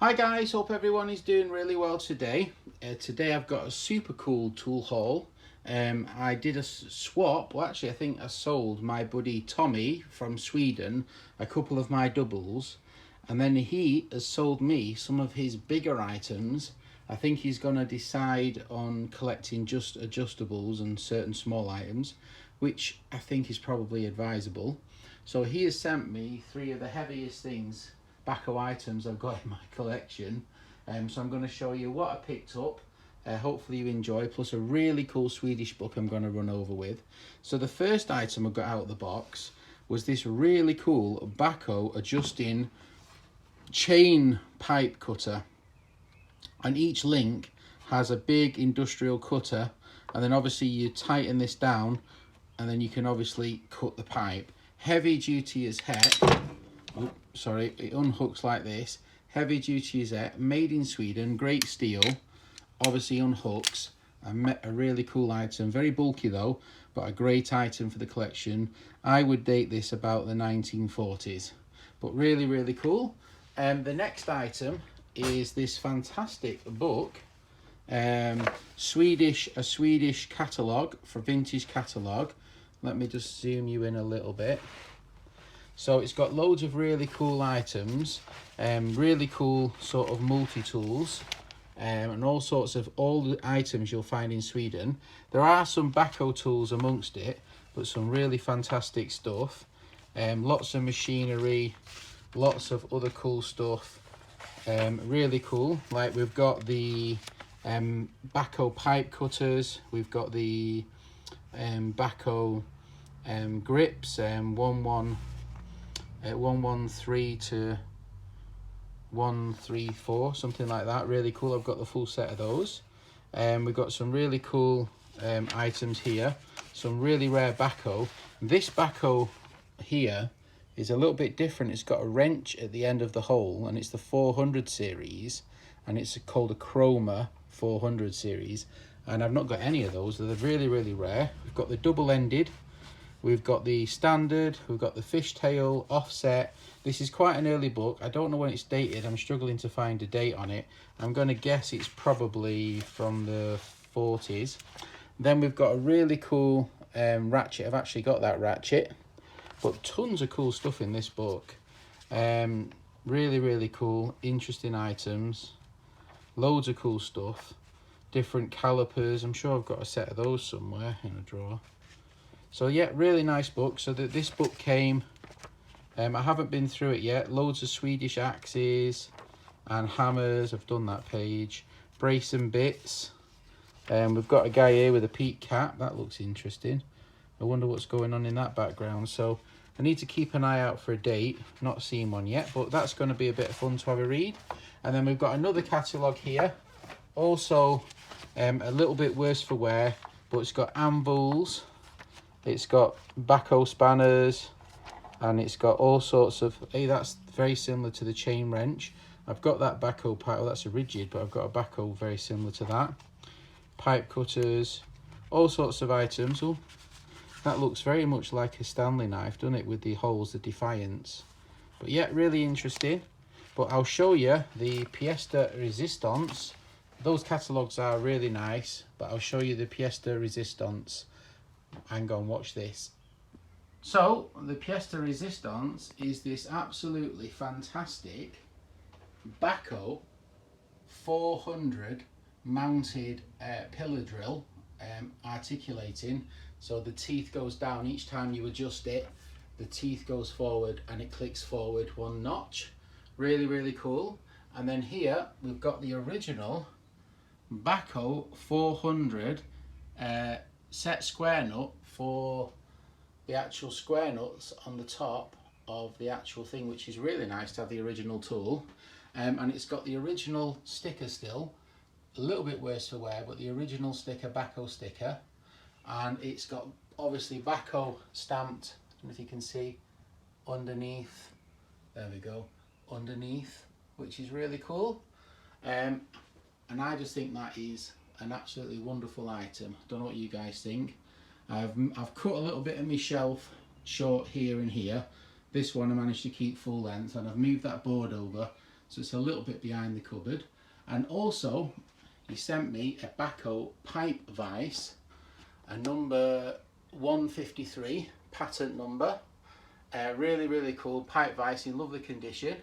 Hi guys, hope everyone is doing really well today. Today I've got a super cool tool haul. I did a swap, well actually I think I sold my buddy Tommy from Sweden a couple of my doubles, and then he has sold me some of his bigger items. I think he's going to decide on collecting just adjustables and certain small items, which I think is probably advisable. So he has sent me three of the heaviest things, bahco items I've got in my collection. So I'm going to show you what I picked up. Hopefully you enjoy, plus a really cool Swedish book I'm going to run over with. So the first item I got out of the box was this really cool bahco adjusting chain pipe cutter, and each link has a big industrial cutter, and then obviously you tighten this down and then you can obviously cut the pipe. Heavy duty as heck. Oh, sorry, it unhooks like this. Heavy duty as heck, made in Sweden, great steel, obviously unhooks. A really cool item, very bulky though, but a great item for the collection. I would date this about the 1940s, but really cool. The next item is this fantastic book, Swedish Catalogue, for Vintage Catalogue. Let me just zoom you in a little bit. So it's got loads of really cool items, really cool sort of multi-tools, and all the items you'll find in Sweden. There are some bahco tools amongst it, but some really fantastic stuff. Lots of machinery, lots of other cool stuff. Really cool. Like we've got the bahco pipe cutters, we've got the bahco grips, 113 to 134, something like that. Really cool. I've got the full set of those. We've got some really cool items here, some really rare bahco. This bahco here is a little bit different. It's got a wrench at the end of the hole, and it's the 400 series, and it's called a Chroma 400 series, and I've not got any of those. They're really rare. We've got the double-ended, we've got the standard, we've got the fishtail, offset. This is quite an early book. I don't know when it's dated. I'm struggling to find a date on it. I'm going to guess it's probably from the 40s. Then we've got a really cool ratchet. I've actually got that ratchet, but tons of cool stuff in this book. Really cool, interesting items. Loads of cool stuff. Different calipers. I'm sure I've got a set of those somewhere in a drawer. So yeah, really nice book. So this book came, I haven't been through it yet. Loads of Swedish axes and hammers. I've done that page. Brace and bits. We've got a guy here with a peak cap. That looks interesting. I wonder what's going on in that background. So I need to keep an eye out for a date. Not seen one yet, but that's going to be a bit of fun to have a read. And then we've got another catalogue here. Also a little bit worse for wear, but it's got anvils, it's got bahco spanners, and it's got all sorts of, hey, that's very similar to the chain wrench. I've got that bahco pipe, well, that's a rigid, but I've got a bahco very similar to that. Pipe cutters, all sorts of items. Oh, that looks very much like a Stanley knife, doesn't it, with the holes, the Defiance. But yeah, really interesting. But I'll show you the pièce de résistance. Those catalogues are really nice, but I'll show you the pièce de résistance. Hang on, watch this. So the pièce de résistance is this absolutely fantastic bahco 400 mounted pillar drill, articulating. So the teeth goes down each time you adjust it. The teeth goes forward and it clicks forward one notch. Really cool. And then here we've got the original bahco 400 set square nut for the actual square nuts on the top of the actual thing, which is really nice to have the original tool. And it's got the original sticker still, a little bit worse for wear, but the original sticker, bahco sticker, and it's got obviously bahco stamped. I don't know if you can see underneath. There we go, underneath, which is really cool. And I just think that is an absolutely wonderful item. Don't know what you guys think. I've cut a little bit of my shelf short here and here. This one I managed to keep full length, and I've moved that board over so it's a little bit behind the cupboard. And also he sent me a bahco pipe vise, a number 153 patent number, really cool pipe vise in lovely condition.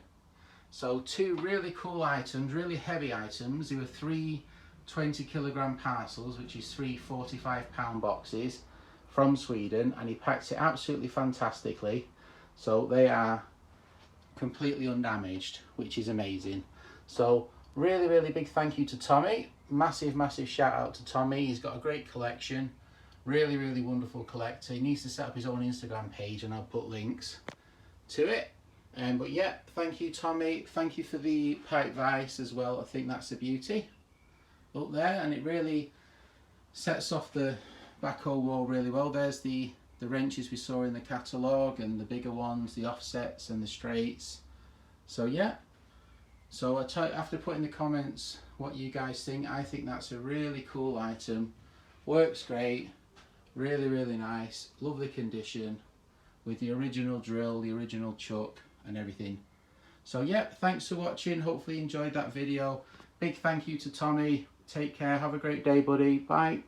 So two really cool items, really heavy items. There were 3 20-kilogram parcels, which is 3 45-pound boxes from Sweden, and he packed it absolutely fantastically. So they are completely undamaged, which is amazing. So really big thank you to Tommie. Massive shout out to Tommie. He's got a great collection. Really wonderful collector. He needs to set up his own Instagram page, and I'll put links to it. But yeah, thank you Tommie. Thank you for the pipe vise as well. I think that's a beauty up there, and it really sets off the bahco wall really well. There's the wrenches we saw in the catalogue, and the bigger ones, the offsets and the straights. So yeah, so after putting in the comments what you guys think, I think that's a really cool item. Works great, really nice, lovely condition, with the original drill, the original chuck and everything. So yeah, thanks for watching. Hopefully you enjoyed that video. Big thank you to Tommie. Take care, have a great day buddy, bye.